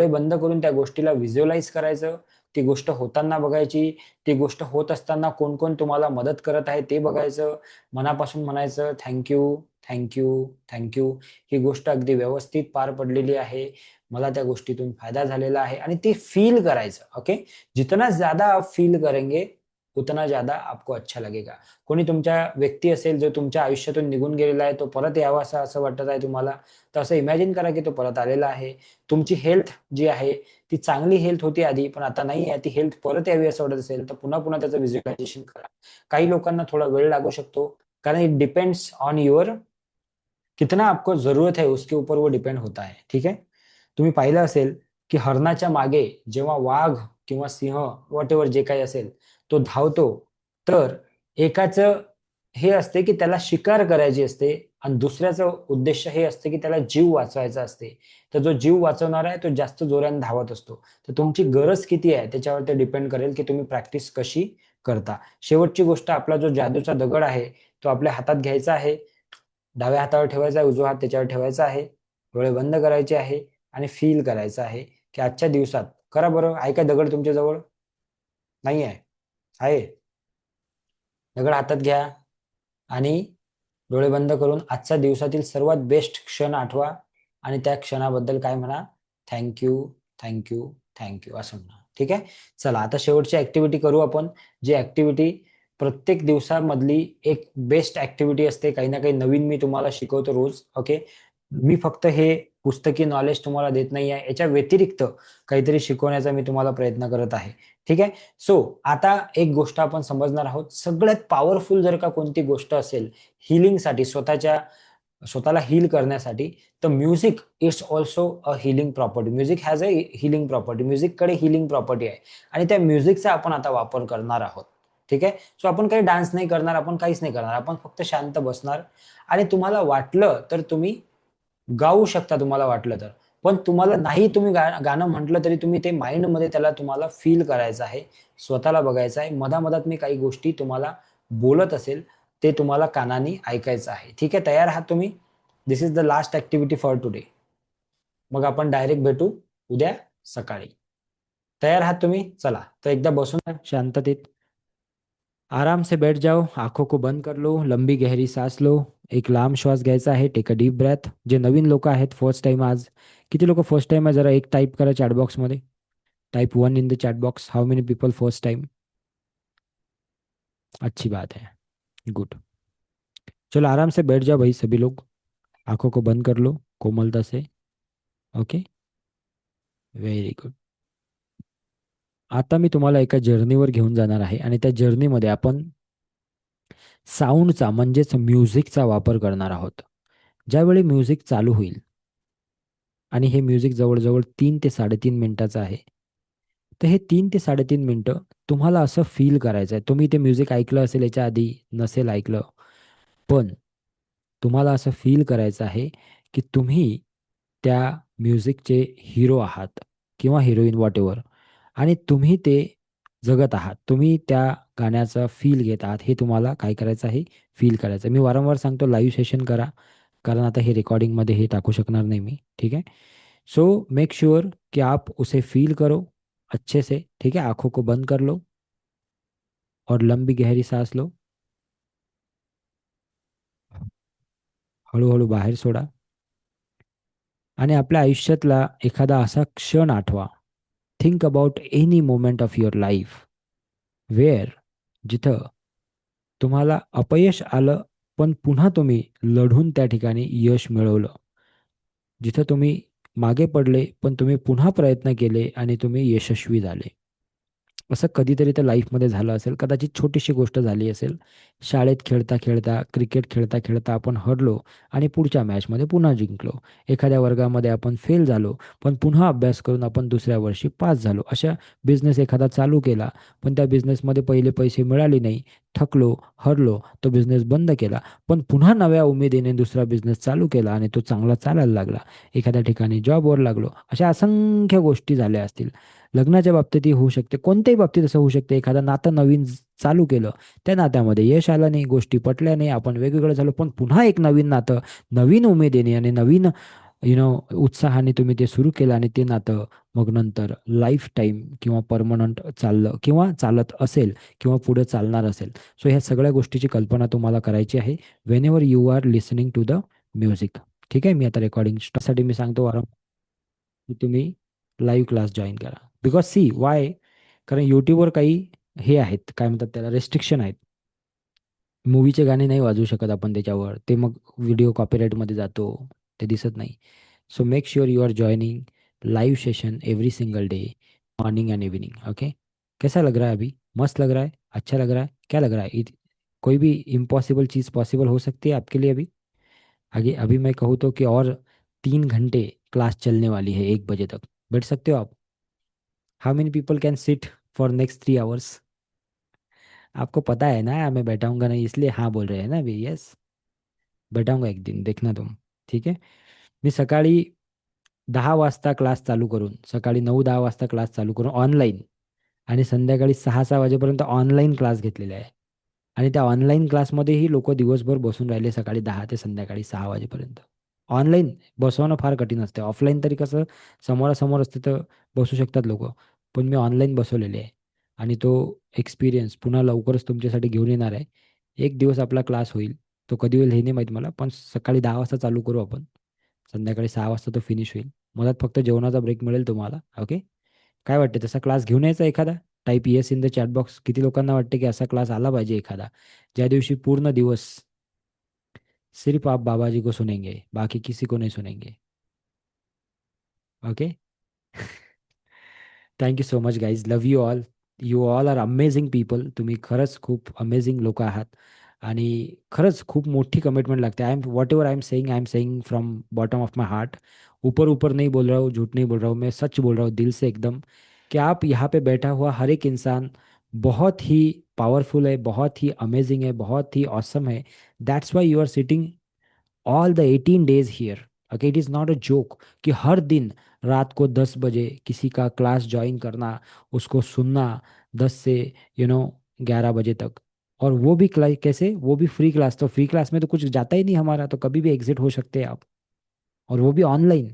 बंद करून त्या गोष्टीला व्हिज्युअलाइज करायचं. ती गोष्ट होताना बघायची. ती गोष्ट होत असताना कोण कोण तुम्हाला मदत करत आहे ते बघायचं. मनापासून म्हणायचं, थँक्यू, थँक्यू, थँक्यू. ही गोष्ट अगदी व्यवस्थित पार पडलेली आहे. मला त्या गोष्टीतून फायदा झालेला आहे आणि ते फील करायचं. ओके. जितना ज्यादा आप फील करेंगे उतना ज्यादा आपको अच्छा लगेगा. कोणी तुमच्या व्यक्ती असेल जो तुमच्या आयुष्यातून निघून गेलेला आहे, तो परत यावा असं असं वाटत आहे तुम्हाला, तर असं इमॅजिन करा की तो परत आलेला आहे. तुमची हेल्थ जी आहे ती चांगली हेल्थ होती आधी, पण आता नाही आहे ती हेल्थ, परत यावी असं वाटत असेल तर पुन्हा पुन्हा त्याचं व्हिज्युअलायझेशन करा. काही लोकांना थोडा वेळ लागू शकतो, कारण इट डिपेंड्स ऑन युअर, कितना आपको जरूरत है उसके ऊपर वो डिपेंड होता है. ठीक आहे. तुम्ही पाहिलं असेल की हरणाच्या मागे जेव्हा वाघ किंवा सिंह वॉट एव्हर जे काही असेल तो धावतो, तर एकाचं हे असते की त्याला शिकार करायची असते आणि दुसऱ्याचं उद्देश हे असते की त्याला जीव वाचवायचा असते. तर जो जीव वाचवणार आहे तो जास्त जोराने धावत असतो. तर तुमची गरज किती आहे त्याच्यावर ते डिपेंड करेल की तुम्ही प्रॅक्टिस कशी करता. शेवटची गोष्ट, आपला जो जादूचा दगड आहे तो आपल्या हातात घ्यायचा आहे. डाव्या हातावर ठेवायचा आहे, उजवा हात त्याच्यावर ठेवायचा आहे, डोळे बंद करायचे आहे आणि फील करायचं आहे की आजच्या दिवसात, करा बरं, आहे का दगड तुमच्या जवळ? नाही आहे? आहे. दगड हातात घ्या आणि डोळे बंद करून आजच्या दिवसातील सर्वात बेस्ट क्षण आठवा आणि त्या क्षणाबद्दल काय म्हणा, थँक्यू, थँक्यू, थँक्यू असं म्हणा. ठीक आहे. चला आता शेवटची ऍक्टिव्हिटी करू आपण. जी ऍक्टिव्हिटी प्रत्येक दिवसामधली एक बेस्ट ऍक्टिव्हिटी असते. काही ना काही नवीन मी तुम्हाला शिकवतो रोज. ओके. मी फक्त हे पुस्तकी नॉलेज तुम्हाला देत नाही आहे, याच्या व्यतिरिक्त काहीतरी शिकवण्याचा मी तुम्हाला प्रयत्न करत आहे. ठीक आहे. सो आता एक गोष्ट आपण समजणार आहोत. सगळ्यात पॉवरफुल जर का कोणती गोष्ट असेल हिलिंगसाठी, स्वतःला हील करण्यासाठी, तर music it's also a healing property. Music has a healing property. म्युझिककडे हिलिंग प्रॉपर्टी आहे आणि त्या म्युझिकचा आपण आता वापर करणार आहोत. ठीक आहे. सो आपण काही डान्स नाही करणार, आपण काहीच नाही करणार, आपण फक्त शांत बसणार आणि तुम्हाला वाटलं तर तुम्ही गाऊ शकता, तुम्हाला वाटलं तर. पण तुम्हाला नाही, तुम्ही गाणं म्हटलं तरी तुम्ही ते माइंडमध्ये त्याला तुम्हाला फील करायचं आहे, स्वतःला बघायचं आहे. मधामधात मी काही गोष्टी तुम्हाला बोलत असेल ते तुम्हाला कानाने ऐकायचं आहे. ठीक आहे. तयार आहात तुम्ही? This is the last activity for today. मग आपण डायरेक्ट भेटू उद्या सकाळी. तयार आहात तुम्ही? चला तर एकदा बसून घ्या शांततेत. आराम से बैठ जाओ, आंखों को बंद कर लो, लंबी गहरी सांस लो. एक लांब श्वास घ्यायचा आहे, टेक अ डीप ब्रेथ. जे नवीन लोक आहेत, फर्स्ट टाइम आज, किती लोक फर्स्ट टाइम आहे जरा एक टाईप करा चॅट बॉक्समध्ये. Type 1 in the chat box, how many people first time. अच्छी बात है. गुड. चलो आराम से बैठ जाओ भाई सभी लोग. आंखों को बंद कर लो कोमलता से. ओके. Very good. आता मी तुम्हाला एका जर्नीवर घेऊन जाणार आहे आणि त्या जर्नीमध्ये आपण साऊंडचा म्हणजेच म्युझिकचा वापर करणार आहोत. ज्यावेळी म्युझिक चालू होईल आणि हे म्युझिक जवळजवळ 3 ते 3.5 मिनिटाचं आहे, तर हे 3 ते 3.5 मिनिटं तुम्हाला असं फील करायचं आहे. तुम्ही ते म्युझिक ऐकलं असेल याच्या आधी, नसेल ऐकलं, पण तुम्हाला असं फील करायचं आहे की तुम्ही त्या म्युझिकचे हिरो आहात किंवा हिरोईन वॉटेवर, आणि तुम्ही ते जगत आहात. तुम्ही त्या गाण्याचा फील घेत आहात. हे तुम्हाला काय करायचं आहे? फील करायचं आहे. मी वारंवार सांगतो लाईव्ह सेशन करा, कारण आता हे रेकॉर्डिंगमध्ये हे टाकू शकणार नाही मी. ठीक है. सो मेक श्योर कि आप उसे फील करो अच्छे से. ठीक है. आंखों को बंद कर लो और लंबी गहरी सांस लो. हळूहळू बाहेर सोडा आणि आपल्या आयुष्यातला एखादा असा क्षण आठवा. Think about any moment of your life where, जिथं तुम्हाला अपयश आलं, पण पुन्हा तुम्ही लढून त्या ठिकाणी यश मिळवलं. जिथं तुम्ही मागे पडले, पण तुम्ही पुन्हा प्रयत्न केले आणि तुम्ही यशस्वी झाले. असं कधीतरी तर लाईफमध्ये झालं असेल. कदाचित छोटीशी गोष्ट झाली असेल. शाळेत खेळता-खेळता, क्रिकेट खेळता-खेळता आपण हरलो आणि पुढच्या मॅचमध्ये पुन्हा जिंकलो. एखाद्या वर्गामध्ये आपण फेल झालो, पण पुन्हा अभ्यास करून आपण दुसऱ्या वर्षी पास झालो. अशा बिझनेस एखादा चालू केला, पण त्या बिझनेसमध्ये पहिले पैसे मिळाले नाही, थकलो, हरलो, तो बिझनेस बंद केला. पण पुन्हा नव्या उमेदीने दुसरा बिझनेस चालू केला आणि तो चांगला चालायला लागला. एखाद्या ठिकाणी जॉबवर लागलो. अशा असंख्य गोष्टी झाल्या असतील. लग्नाच्या बाबतीतही होऊ शकते. कोणत्याही बाबतीत असं होऊ शकते. एखादं नातं नवीन चालू केलं. त्या नात्यामध्ये यश आलं नाही, गोष्टी पटल्या नाही, आपण वेगवेगळं झालो. पण पुन्हा एक नवीन नातं, नवीन उमेदीने आणि नवीन उत्साहाने तुम्ही ते सुरू केलं आणि ते नातं मग नंतर लाईफ टाईम किंवा परमनंट चाललं किंवा चालत असेल किंवा पुढे चालणार असेल. सो ह्या सगळ्या गोष्टीची कल्पना तुम्हाला करायची आहे whenever you are listening to the music. ठीक आहे. मी आता रेकॉर्डिंग स्टार्टसाठी मी सांगतो वारंवार की तुम्ही लाईव्ह क्लास जॉईन करा. बिकॉज सी वाय, कारण यूट्यूबवर काही हे आहेत, काय म्हणतात त्याला, रेस्ट्रिक्शन आहेत. मूवीचे गाणे नाही वाजवू शकत आपण त्याच्यावर, ते मग व्हिडिओ कॉपीराइटमध्ये जातो, ते दिसत नाही. So make sure you are joining live session every single day, morning and evening, okay? कैसा लग रहा है अभी? मस्त लग रहा है? अच्छा लग रहा है? क्या लग रहा है? कोई भी इम्पॉसिबल चीज़ पॉसिबल हो सकती है आपके लिए अभी? आगे अभी मैं कहूँ तो कि और 3 घंटे क्लास चलने वाली है, 1 बजे तक बैठ सकते हो आप? How many people can sit for next 3 hours? आपको पता है ना मैं बैठाऊंगा नहीं, इसलिए हाँ बोल रहे हैं ना अभी? यस, बैठाऊंगा एक दिन, देखना तुम. ठीक आहे. मी सकाळी 10 वाजता क्लास चालू करून, सकाळी 9-10 वाजता क्लास चालू करून ऑनलाईन, आणि संध्याकाळी 6-6 वाजेपर्यंत ऑनलाईन क्लास घेतलेले आहे. आणि त्या ऑनलाईन क्लासमध्येही लोक दिवसभर बसून राहिले, सकाळी 10 ते संध्याकाळी 6 वाजेपर्यंत. ऑनलाईन बसवणं फार कठीण असते. ऑफलाईन तरी कसं समोरासमोर असते तर बसू शकतात लोक. पण मी ऑनलाईन बसवलेले आहे. आणि तो एक्सपिरियन्स पुन्हा लवकरच तुमच्यासाठी घेऊन येणार आहे. एक दिवस आपला क्लास होईल. तो कधी होईल हे नाही माहीत मला, पण सकाळी 10 वाजता चालू करू आपण. संध्याकाळी 6 वाजता तो फिनिश होईल. मधात फक्त जेवणाचा ब्रेक मिळेल तुम्हाला, ओके? काय वाटते, तसा क्लास घेऊन यायचा एखादा? Type yes in the chat box. किती लोकांना वाटते की असा क्लास आला पाहिजे एखादा, ज्या दिवशी पूर्ण दिवस सिर्फ आप बाबा जी को सुनेंगे, बाकी किसी को नहीं सुनेंगे, okay? Thank you so much guys, love you all. You all are amazing people. तुम्ही खरंच खूप अमेझिंग लोक आहात. आणि खरंच खूप मोठी कमिटमेंट लागते. I am what ever I am saying from bottom of my heart. ऊपर ऊपर नहीं बोल रहा हूँ, झूठ नहीं बोल रहा हूँ, मैं सच बोल रहा हूँ दिल से एकदम, कि आप यहाँ पे बैठा हुआ हर एक इंसान बहुत ही पावरफुल है, बहुत ही अमेजिंग है, बहुत ही ऑसम है. That's why you are sitting all the 18 days here, okay? It is not a joke कि हर दिन रात को 10 बजे किसी का क्लास ज्वाइन करना, उसको सुनना, 10 से 11 बजे तक. और वो भी कैसे, वो भी फ्री क्लास. तो फ्री क्लास में तो कुछ जाता ही नहीं हमारा, तो कभी भी एग्जिट हो सकते हैं आप. और वो भी ऑनलाइन.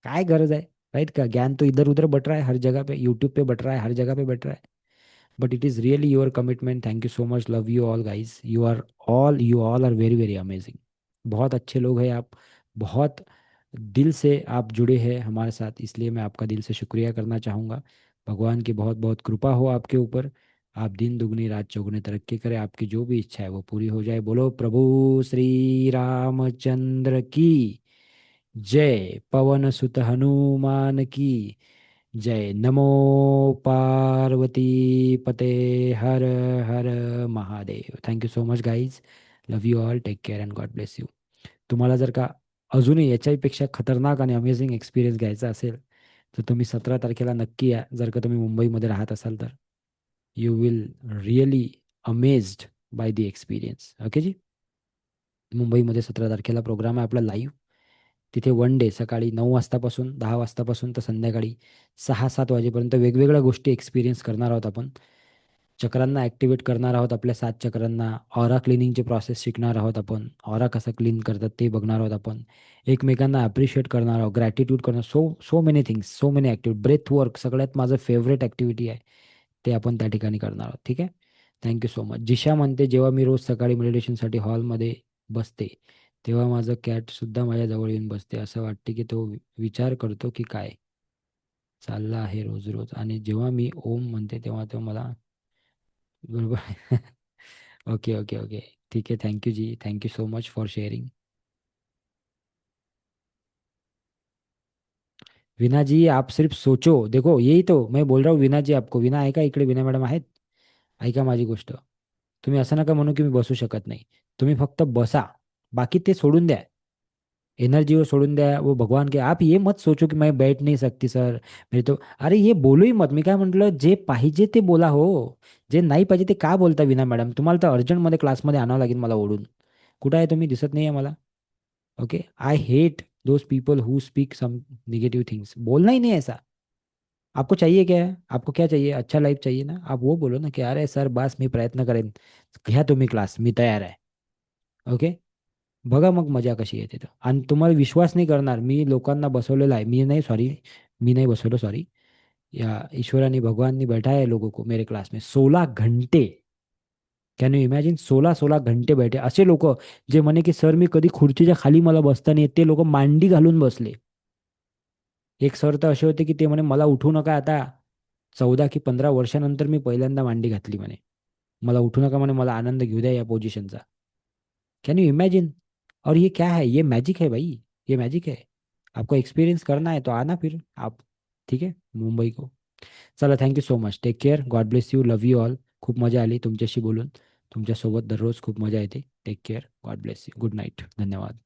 काय गरज है? राइट? का ज्ञान तो इधर उधर बट रहा है हर जगह पे, यूट्यूब पे बट रहा है, हर जगह पे बट रहा है. But it is really your commitment. Thank you so much. Love you all guys. You all are very very amazing. बहुत अच्छे लोग हैं आप. बहुत दिल से आप जुड़े हैं हमारे साथ, इसलिए मैं आपका दिल से शुक्रिया करना चाहूँगा. भगवान की बहुत बहुत कृपा हो आपके ऊपर. आप दिन दुगनी रात चौगुनी तरक्की करें, आपकी जो भी इच्छा है वो पूरी हो जाए. बोलो प्रभु श्री रामचंद्र की जय. पवन सुत हनुमान की जय. नमो पार्वती पते. हर हर Mahadev. Thank you so much guys. Love you all. Take care and God bless you. तुम्हाला जर का अजूनही याच्यापेक्षा खतरनाक आणि अमेझिंग एक्सपिरियन्स घ्यायचा असेल, तर तुम्ही 17 तारखेला नक्की या, जर का तुम्ही मुंबईमध्ये राहत असाल तर. You will really amazed by the experience, okay जी? मुंबईमध्ये 17 तारखेला प्रोग्राम आहे आपला लाईव्ह. तिथे 1 डे, सकाळी 9 वाजतापासून, 10 वाजतापासून तर संध्याकाळी 6-7 वाजेपर्यंत वेगवेगळ्या गोष्टी एक्सपिरियन्स करणार आहोत आपण. चक्रांना ॲक्टिवेट करणार आहोत, आपल्या 7 चक्रांना. ऑरा क्लिनिंगची प्रोसेस शिकणार आहोत आपण. ऑरा कसा क्लीन करतात ते बघणार आहोत आपण. एकमेकांना ॲप्रिशिएट करणार आहोत, ग्रॅटिट्यूड करणार. So so many things, so many activity. Breath work सगळ्यात माझं फेवरेट ॲक्टिव्हिटी आहे, ते आपण त्या ठिकाणी करणार आहोत. ठीक आहे? Thank you so much. जिशा म्हणते, जेव्हा मी रोज सकाळी मेडिटेशनसाठी हॉलमध्ये बसते, तेव्हा माझं कॅटसुद्धा माझ्या जवळ येऊन बसते. असं वाटते की तो विचार करतो की काय चाललं आहे रोज रोज. आणि जेव्हा मी ओम म्हणते तेव्हा तो मला, बरोबर. Okay okay okay. ठीक है. थैंक यू जी. Thank you so much for sharing. Veena ji, आप सिर्फ सोचो. देखो यही तो मैं बोल रहा हूँ विना जी आपको. विना आहे का इकडे? विना मॅडम आहेत? ऐका माझी गोष्ट. तुम्ही असं नका म्हणू की मी बसू शकत नहीं. तुम्ही फक्त बसा. बाकी ते सोडून द्या. एनर्जी वो छोड़ून द्या, वो भगवान के. आप ये मत सोचो की मैं बैठ नहीं सकती सर, मेरे तो. अरे ये बोलूही मत. मी काय म्हटलं, जे पाहिजे ते बोला हो. जे नाही पाहिजे ते का बोलता विना मॅडम? तुम्हाला तर अर्जंटमध्ये क्लासमध्ये आणावं लागेल मला ओढून. कुठं आहे तुम्ही? दिसत नाही आहे मला. Okay. I hate those people who speak some negative things. बोलना ही नहीं है ऐसा. आपको चाहिए क्या है? आपको क्या चाहिए? अच्छा लाईफ चाहिए ना? आप वो बोलो ना की अरे सर बस मी प्रयत्न करेन. घ्या तुम्ही क्लास, मी तयार आहे. ओके. बघा मग मजा कशी येते तर. आणि तुम्हाला विश्वास नाही करणार, मी लोकांना बसवलेला आहे. मी नाही, सॉरी, मी नाही बसवलं, सॉरी. या ईश्वरानी भगवान बैठाया है लोगों को मेरे क्लास में 16 घंटे. Can you imagine? 16-16 घंटे बैठे असे लोक, जे म्हणे की सर मी कधी खुर्चीच्या खाली मला बसता नाही येत, ते लोक मांडी घालून बसले. एक सर तर असे होते की ते म्हणे मला उठू नका आता, 14 की 15 वर्षानंतर मी पहिल्यांदा मांडी घातली म्हणे. मला उठू नका म्हणे, मला आनंद घेऊ द्या या पोझिशनचा. Can you imagine? और ये क्या है? ये मैजिक है भाई, ये मैजिक है. आपको एक्सपीरियंस करना है तो आना फिर आप. ठीक आहे, मुंबई को. चला, thank you so much. Take care. God bless you. Love you all. खूप मजा आली तुमच्याशी बोलून. तुमच्यासोबत दररोज खूप मजा येते. Take care. God bless you. Good night. धन्यवाद.